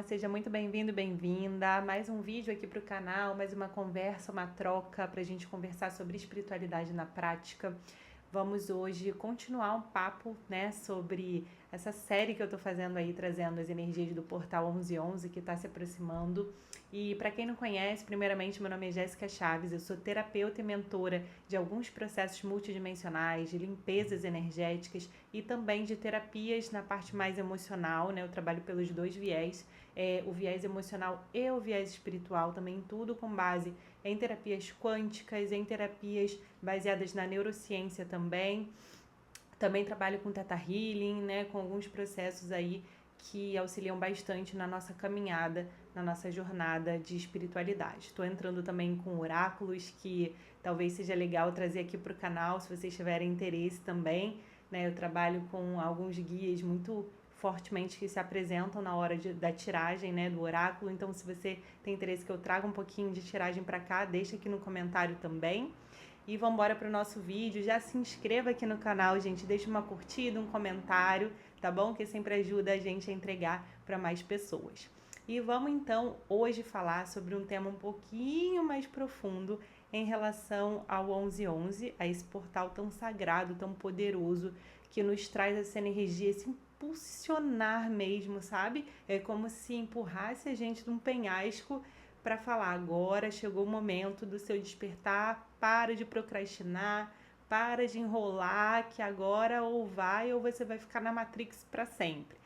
seja muito bem-vindo, bem-vinda. Mais um vídeo aqui para o canal, mais uma conversa, uma troca para a gente conversar sobre espiritualidade na prática. Vamos hoje continuar um papo, né, sobre essa série que eu tô fazendo aí, trazendo as energias do Portal 1111, que está se aproximando. E para quem não conhece, primeiramente, meu nome é Jéssica Chaves, eu sou terapeuta e mentora de alguns processos multidimensionais, de limpezas energéticas e também de terapias na parte mais emocional, né? Eu trabalho pelos dois viés, o viés emocional e o viés espiritual, também tudo com base em terapias quânticas, em terapias baseadas na neurociência também. Também trabalho com Theta Healing, né, com alguns processos aí que auxiliam bastante na nossa caminhada, na nossa jornada de espiritualidade. Estou entrando também com oráculos, que talvez seja legal trazer aqui para o canal, se vocês tiverem interesse também. Né, eu trabalho com alguns guias muito fortemente que se apresentam na hora da tiragem, né, do oráculo. Então, se você tem interesse que eu traga um pouquinho de tiragem para cá, deixa aqui no comentário também. E vamos embora para o nosso vídeo. Já se inscreva aqui no canal, gente. Deixa uma curtida, um comentário, tá bom? Que sempre ajuda a gente a entregar para mais pessoas. E vamos então hoje falar sobre um tema um pouquinho mais profundo em relação ao 1111, a esse portal tão sagrado, tão poderoso, que nos traz essa energia, esse impulsionar mesmo, sabe? É como se empurrasse a gente de um penhasco para falar: agora chegou o momento do seu despertar, para de procrastinar, para de enrolar, que agora ou vai ou você vai ficar na Matrix para sempre.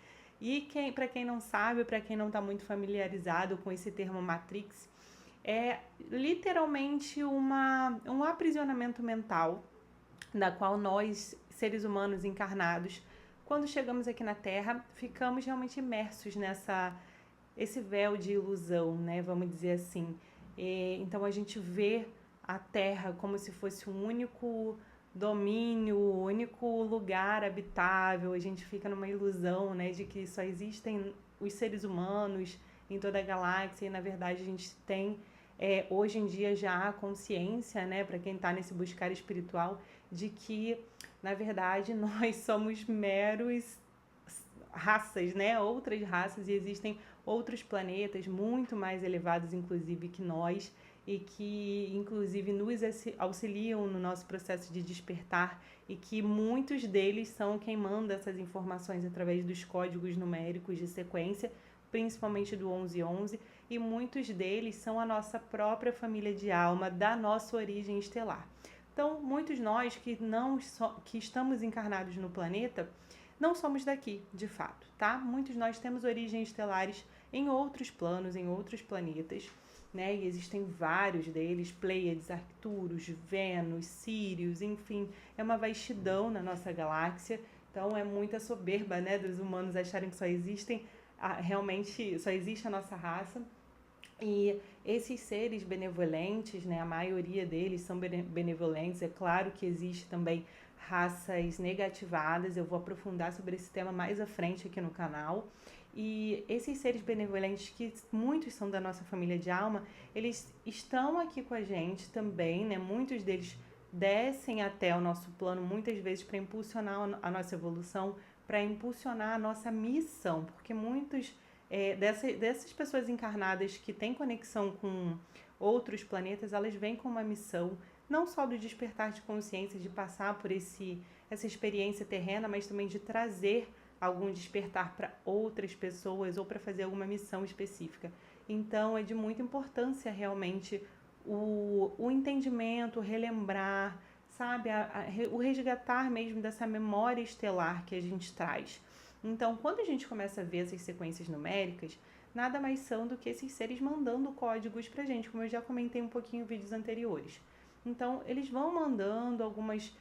E para quem não sabe, para quem não está muito familiarizado com esse termo Matrix, é literalmente um aprisionamento mental, da qual nós, seres humanos encarnados, quando chegamos aqui na Terra, ficamos realmente imersos esse véu de ilusão, né? Vamos dizer assim. Então a gente vê a Terra como se fosse um único domínio, o único lugar habitável. A gente fica numa ilusão, né, de que só existem os seres humanos em toda a galáxia, e na verdade a gente tem hoje em dia já a consciência, né, para quem está nesse buscar espiritual, de que na verdade nós somos meros raças, né, outras raças, e existem outros planetas muito mais elevados, inclusive, que nós, e que, inclusive, nos auxiliam no nosso processo de despertar, e que muitos deles são quem manda essas informações através dos códigos numéricos de sequência, principalmente do 1111, e muitos deles são a nossa própria família de alma, da nossa origem estelar. Então, muitos nós que estamos encarnados no planeta, não somos daqui, de fato, tá? Muitos nós temos origens estelares em outros planos, em outros planetas, né? E existem vários deles, Pleiades, Arcturus, Vênus, Sírios, enfim, é uma vastidão na nossa galáxia. Então é muita soberba, né, dos humanos acharem que realmente só existe a nossa raça. E esses seres benevolentes, né, a maioria deles são benevolentes. É claro que existe também raças negativadas, eu vou aprofundar sobre esse tema mais à frente aqui no canal. E esses seres benevolentes, que muitos são da nossa família de alma, eles estão aqui com a gente também, né? Muitos deles descem até o nosso plano muitas vezes para impulsionar a nossa evolução, para impulsionar a nossa missão, porque muitos dessas pessoas encarnadas que têm conexão com outros planetas, elas vêm com uma missão, não só do despertar de consciência, de passar por essa experiência terrena, mas também de trazer algum despertar para outras pessoas ou para fazer alguma missão específica. Então é de muita importância realmente o entendimento, o relembrar, sabe, o resgatar mesmo dessa memória estelar que a gente traz. Então, quando a gente começa a ver essas sequências numéricas, nada mais são do que esses seres mandando códigos pra gente, como eu já comentei um pouquinho em vídeos anteriores. Então, eles vão mandando algumas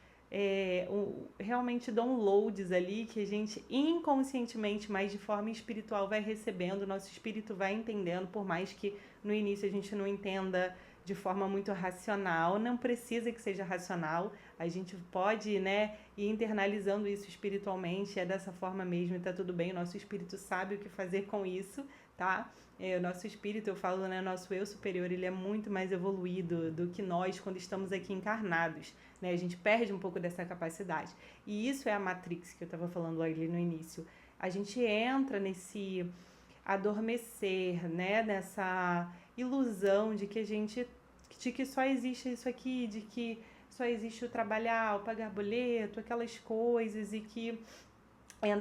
realmente downloads ali que a gente inconscientemente, mas de forma espiritual, vai recebendo, nosso espírito vai entendendo, por mais que no início a gente não entenda de forma muito racional, não precisa que seja racional, a gente pode, né, ir internalizando isso espiritualmente, é dessa forma mesmo, e tá tudo bem, o nosso espírito sabe o que fazer com isso, tá? O nosso espírito, eu falo, né, nosso eu superior, ele é muito mais evoluído do que nós quando estamos aqui encarnados, né? A gente perde um pouco dessa capacidade. E isso é a Matrix que eu estava falando ali no início. A gente entra adormecer, né, nessa ilusão de que só existe isso aqui, de que só existe o trabalhar, o pagar boleto, aquelas coisas, e que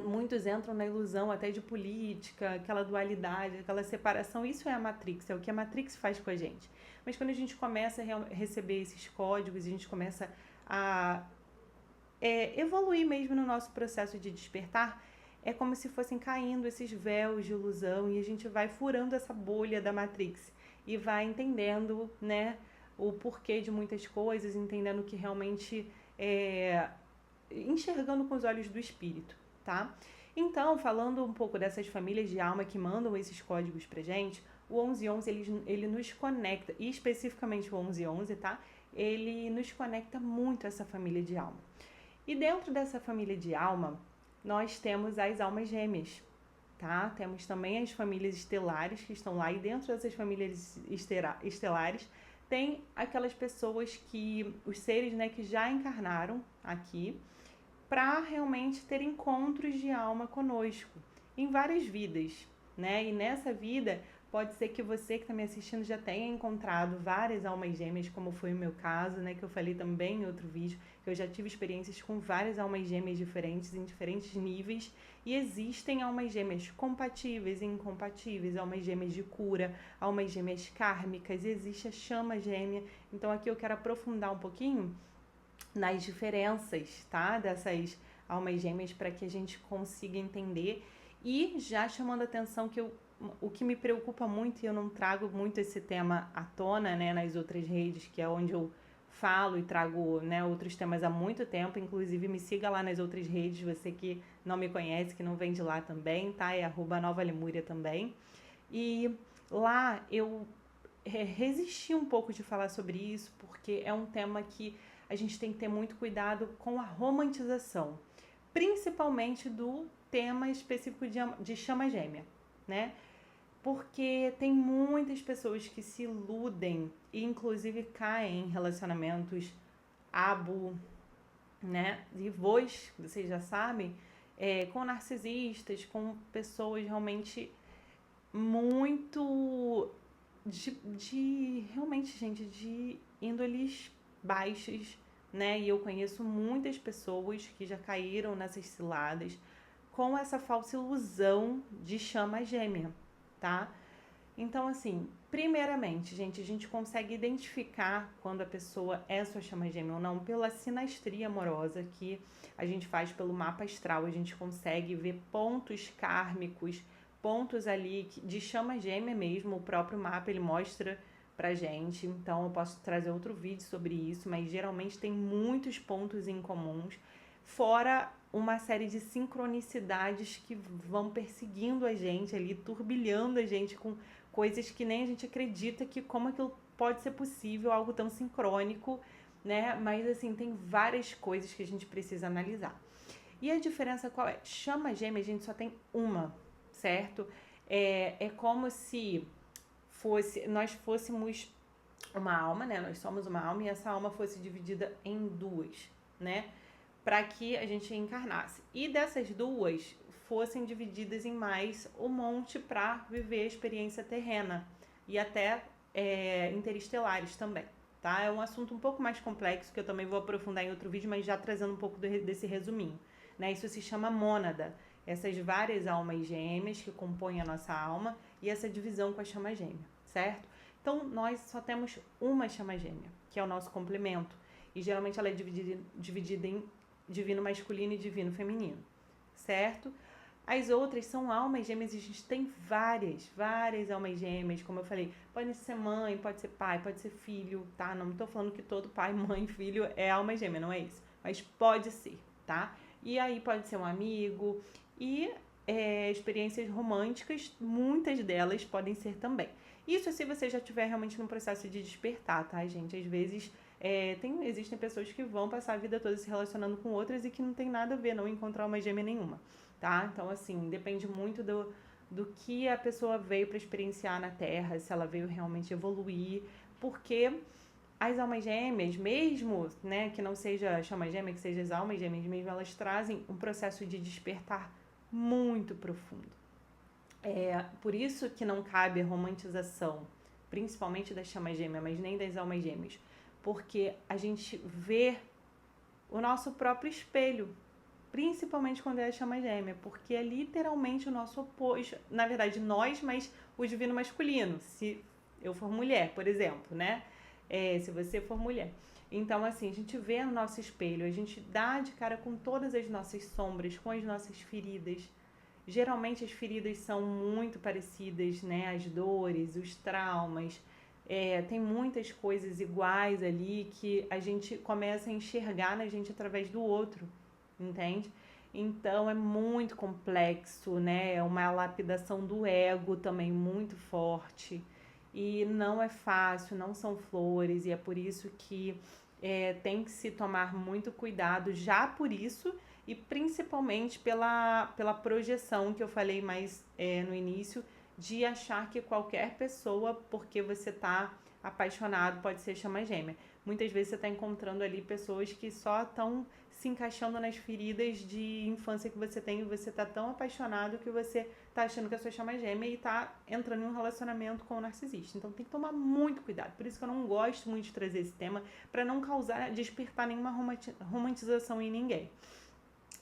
muitos entram na ilusão até de política, aquela dualidade, aquela separação. Isso é a Matrix, é o que a Matrix faz com a gente. Mas quando a gente começa a receber esses códigos, a gente começa a evoluir mesmo no nosso processo de despertar, é como se fossem caindo esses véus de ilusão, e a gente vai furando essa bolha da Matrix e vai entendendo, né, o porquê de muitas coisas, entendendo que realmente enxergando com os olhos do espírito, tá? Então, falando um pouco dessas famílias de alma que mandam esses códigos pra gente, o 1111 ele nos conecta, e especificamente o 1111, tá? Ele nos conecta muito a essa família de alma. E dentro dessa família de alma, nós temos as almas gêmeas, tá? Temos também as famílias estelares que estão lá, e dentro dessas famílias estelares tem aquelas pessoas que, os seres, né, que já encarnaram aqui para realmente ter encontros de alma conosco em várias vidas, né? E nessa vida pode ser que você que está me assistindo já tenha encontrado várias almas gêmeas, como foi o meu caso, né? Que eu falei também em outro vídeo, que eu já tive experiências com várias almas gêmeas diferentes, em diferentes níveis, e existem almas gêmeas compatíveis e incompatíveis, almas gêmeas de cura, almas gêmeas kármicas, existe a chama gêmea. Então aqui eu quero aprofundar um pouquinho nas diferenças, tá? Dessas almas gêmeas, para que a gente consiga entender. E já chamando a atenção que o que me preocupa muito, e eu não trago muito esse tema à tona, né, nas outras redes, que é onde eu falo e trago, né, outros temas há muito tempo. Inclusive me siga lá nas outras redes, você que não me conhece, que não vem de lá também, tá? É @NovaLemúria também. E lá eu resisti um pouco de falar sobre isso, porque é um tema que a gente tem que ter muito cuidado com a romantização, principalmente do tema específico de chama gêmea, né? Porque tem muitas pessoas que se iludem e inclusive caem em relacionamentos né? E vocês já sabem, com narcisistas, com pessoas realmente muito realmente, gente, de índoles baixas, né? E eu conheço muitas pessoas que já caíram nessas ciladas com essa falsa ilusão de chama gêmea, tá? Então, assim, primeiramente, gente, a gente consegue identificar quando a pessoa é sua chama gêmea ou não pela sinastria amorosa que a gente faz pelo mapa astral. A gente consegue ver pontos kármicos, pontos ali de chama gêmea mesmo. O próprio mapa, ele mostra pra gente. Então, eu posso trazer outro vídeo sobre isso, mas geralmente tem muitos pontos em comuns, fora uma série de sincronicidades que vão perseguindo a gente ali, turbilhando a gente com coisas que nem a gente acredita que como aquilo pode ser possível, algo tão sincrônico, né? Mas, assim, tem várias coisas que a gente precisa analisar. E a diferença qual é? Chama gêmea, a gente só tem uma, certo? É como se nós fôssemos uma alma, né? Nós somos uma alma, e essa alma fosse dividida em duas, né? Para que a gente encarnasse. E dessas duas fossem divididas em mais um monte para viver a experiência terrena e até interestelares também, tá? É um assunto um pouco mais complexo que eu também vou aprofundar em outro vídeo, mas já trazendo um pouco desse resuminho, né? Isso se chama mônada, essas várias almas gêmeas que compõem a nossa alma e essa divisão com a chama gêmea, certo? Então, nós só temos uma chama gêmea, que é o nosso complemento, e geralmente ela é dividida em divino masculino e divino feminino, certo? As outras são almas gêmeas, e a gente tem várias almas gêmeas, como eu falei, pode ser mãe, pode ser pai, pode ser filho, tá? Não estou falando que todo pai, mãe, filho é alma gêmea, não é isso, mas pode ser, tá? E aí pode ser um amigo, e experiências românticas, muitas delas podem ser também. Isso se você já estiver realmente num processo de despertar, tá, gente? Às vezes existem pessoas que vão passar a vida toda se relacionando com outras e que não tem nada a ver, não encontrar uma gêmea nenhuma, tá? Então, assim, depende muito do que a pessoa veio para experienciar na Terra, se ela veio realmente evoluir, porque as almas gêmeas, mesmo, né, que não seja a chama gêmea, que seja as almas gêmeas mesmo, elas trazem um processo de despertar muito profundo. Por isso que não cabe a romantização, principalmente da chama gêmea, mas nem das almas gêmeas. Porque a gente vê o nosso próprio espelho, principalmente quando é a chama gêmea, porque é literalmente o nosso oposto, na verdade nós, mas o divino masculino, se eu for mulher, por exemplo, né? Se você for mulher. Então, assim, a gente vê no nosso espelho, a gente dá de cara com todas as nossas sombras, com as nossas feridas. Geralmente as feridas são muito parecidas, né? As dores, os traumas. Tem muitas coisas iguais ali que a gente começa a enxergar na gente através do outro, entende? Então é muito complexo, né? É uma lapidação do ego também muito forte. E não é fácil, não são flores, e é por isso que tem que se tomar muito cuidado, já por isso, e principalmente pela projeção que eu falei mais no início, de achar que qualquer pessoa, porque você tá apaixonado, pode ser chama gêmea. Muitas vezes você está encontrando ali pessoas que só estão se encaixando nas feridas de infância que você tem, e você tá tão apaixonado que você tá achando que a sua chama gêmea e tá entrando em um relacionamento com o narcisista. Então tem que tomar muito cuidado. Por isso que eu não gosto muito de trazer esse tema, para não despertar nenhuma romantização em ninguém.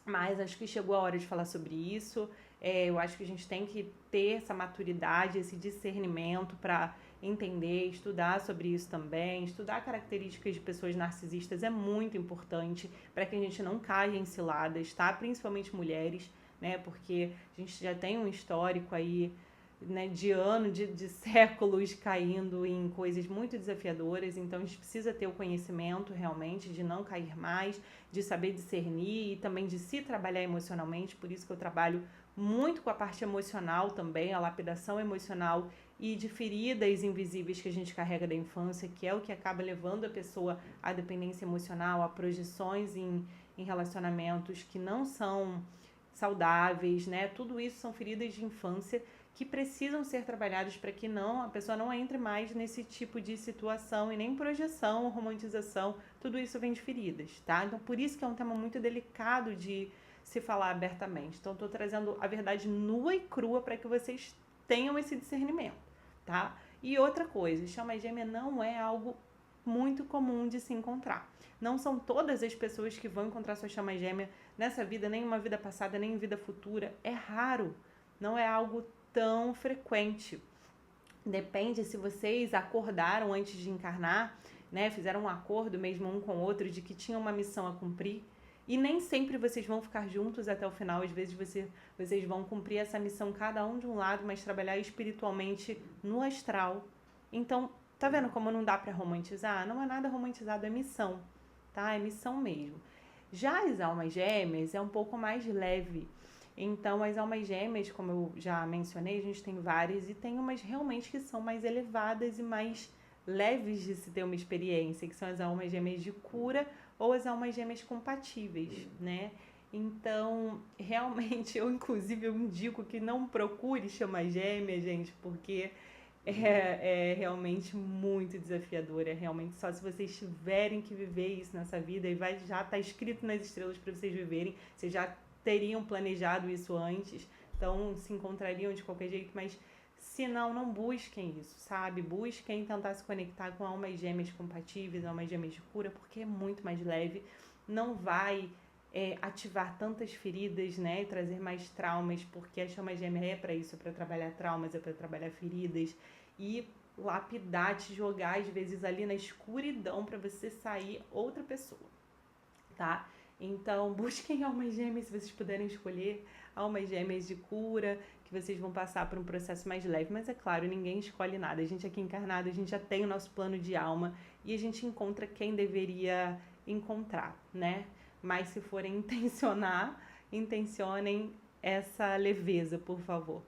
Mas acho que chegou a hora de falar sobre isso. Eu acho que a gente tem que ter essa maturidade, esse discernimento para entender, estudar sobre isso também. Estudar características de pessoas narcisistas é muito importante para que a gente não caia em ciladas, tá? Principalmente mulheres, né? Porque a gente já tem um histórico aí, né, de anos, de séculos caindo em coisas muito desafiadoras. Então a gente precisa ter o conhecimento realmente de não cair mais, de saber discernir e também de se trabalhar emocionalmente. Por isso que eu trabalho muito com a parte emocional também, a lapidação emocional e de feridas invisíveis que a gente carrega da infância, que é o que acaba levando a pessoa à dependência emocional, a projeções em relacionamentos que não são saudáveis, né? Tudo isso são feridas de infância que precisam ser trabalhados para que a pessoa não entre mais nesse tipo de situação, e nem projeção, romantização, tudo isso vem de feridas, tá? Então por isso que é um tema muito delicado de se falar abertamente. Então estou trazendo a verdade nua e crua para que vocês tenham esse discernimento, tá? E outra coisa, chama gêmea não é algo muito comum de se encontrar. Não são todas as pessoas que vão encontrar sua chama gêmea nessa vida, nem em uma vida passada, nem em vida futura. É raro, não é algo tão frequente. Depende se vocês acordaram antes de encarnar, né? Fizeram um acordo mesmo um com o outro de que tinham uma missão a cumprir. E nem sempre vocês vão ficar juntos até o final. Às vezes vocês vão cumprir essa missão cada um de um lado, mas trabalhar espiritualmente no astral. Então, tá vendo como não dá para romantizar? Não é nada romantizado, é missão, tá? É missão mesmo. Já as almas gêmeas é um pouco mais leve. Então, as almas gêmeas, como eu já mencionei, a gente tem várias, e tem umas realmente que são mais elevadas e mais leves de se ter uma experiência, que são as almas gêmeas de cura ou as almas gêmeas compatíveis, né? Então, realmente, eu inclusive eu indico que não procure chama gêmea, gente, porque é realmente muito desafiador. É realmente só se vocês tiverem que viver isso nessa vida, e já tá escrito nas estrelas para vocês viverem, vocês já teriam planejado isso antes, então se encontrariam de qualquer jeito, mas se não, não busquem isso, sabe? Busquem tentar se conectar com almas gêmeas compatíveis, almas gêmeas de cura, porque é muito mais leve, não vai ativar tantas feridas, né? E trazer mais traumas, porque a chama gêmea é para isso, é para trabalhar traumas, é para trabalhar feridas e lapidar, te jogar às vezes ali na escuridão para você sair outra pessoa, tá? Então, busquem almas gêmeas, se vocês puderem escolher, almas gêmeas de cura, que vocês vão passar por um processo mais leve. Mas é claro, ninguém escolhe nada. A gente aqui encarnado, a gente já tem o nosso plano de alma e a gente encontra quem deveria encontrar, né? Mas se forem intencionem essa leveza, por favor.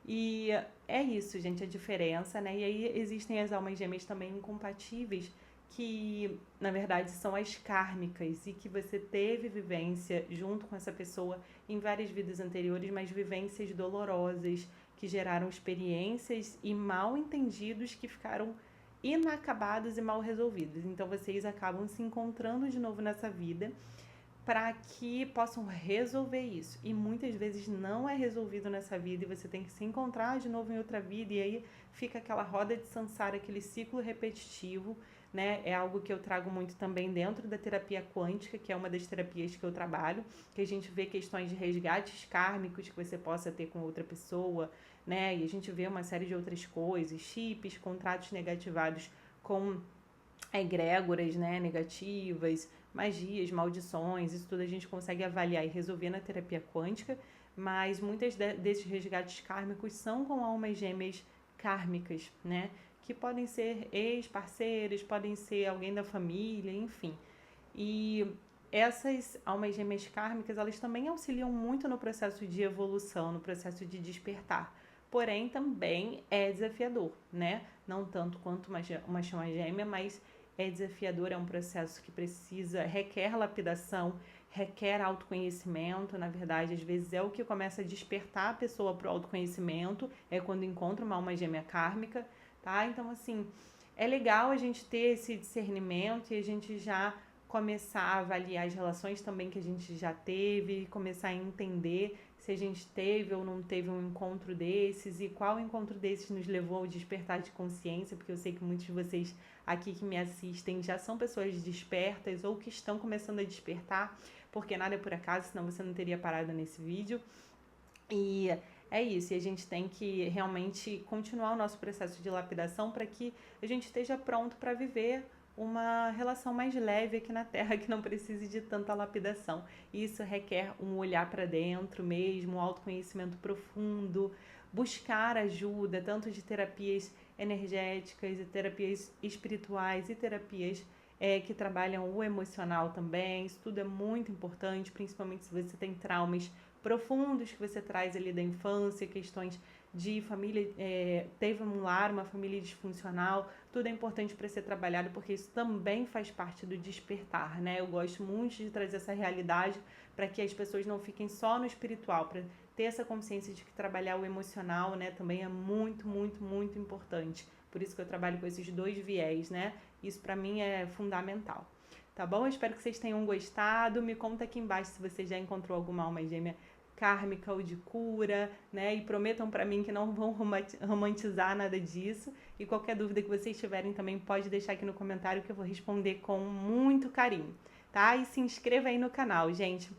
E é isso, gente, a diferença, né? E aí existem as almas gêmeas também incompatíveis, que na verdade são as kármicas, e que você teve vivência junto com essa pessoa em várias vidas anteriores, mas vivências dolorosas que geraram experiências e mal entendidos que ficaram inacabados e mal resolvidos. Então vocês acabam se encontrando de novo nessa vida para que possam resolver isso. E muitas vezes não é resolvido nessa vida e você tem que se encontrar de novo em outra vida, e aí fica aquela roda de samsara, aquele ciclo repetitivo, né? É algo que eu trago muito também dentro da terapia quântica, que é uma das terapias que eu trabalho, que a gente vê questões de resgates kármicos que você possa ter com outra pessoa, né? E a gente vê uma série de outras coisas, chips, contratos negativados com egrégoras, né, negativas, magias, maldições, isso tudo a gente consegue avaliar e resolver na terapia quântica, mas muitos desses resgates kármicos são com almas gêmeas kármicas, né, que podem ser ex-parceiros, podem ser alguém da família, enfim. E essas almas gêmeas kármicas, elas também auxiliam muito no processo de evolução, no processo de despertar. Porém, também é desafiador, né? Não tanto quanto uma chama gêmea, mas é desafiador, é um processo que requer lapidação, requer autoconhecimento. Na verdade, às vezes é o que começa a despertar a pessoa para o autoconhecimento, é quando encontra uma alma gêmea kármica, tá? Então, assim, é legal a gente ter esse discernimento e a gente já começar a avaliar as relações também que a gente já teve, começar a entender se a gente teve ou não teve um encontro desses e qual encontro desses nos levou ao despertar de consciência, porque eu sei que muitos de vocês aqui que me assistem já são pessoas despertas ou que estão começando a despertar, porque nada é por acaso, senão você não teria parado nesse vídeo. E é isso, e a gente tem que realmente continuar o nosso processo de lapidação para que a gente esteja pronto para viver uma relação mais leve aqui na Terra, que não precise de tanta lapidação. Isso requer um olhar para dentro mesmo, um autoconhecimento profundo, buscar ajuda, tanto de terapias energéticas, e terapias espirituais e terapias que trabalham o emocional também. Isso tudo é muito importante, principalmente se você tem traumas profundos que você traz ali da infância, questões de família, teve um lar, uma família disfuncional, tudo é importante para ser trabalhado, porque isso também faz parte do despertar, né? Eu gosto muito de trazer essa realidade para que as pessoas não fiquem só no espiritual, para ter essa consciência de que trabalhar o emocional, né, também é muito, muito, muito importante. Por isso que eu trabalho com esses dois viés, né? Isso para mim é fundamental. Tá bom? Eu espero que vocês tenham gostado. Me conta aqui embaixo se você já encontrou alguma alma gêmea kármica ou de cura, né? E prometam para mim que não vão romantizar nada disso. E qualquer dúvida que vocês tiverem também pode deixar aqui no comentário que eu vou responder com muito carinho, tá? E se inscreva aí no canal, gente.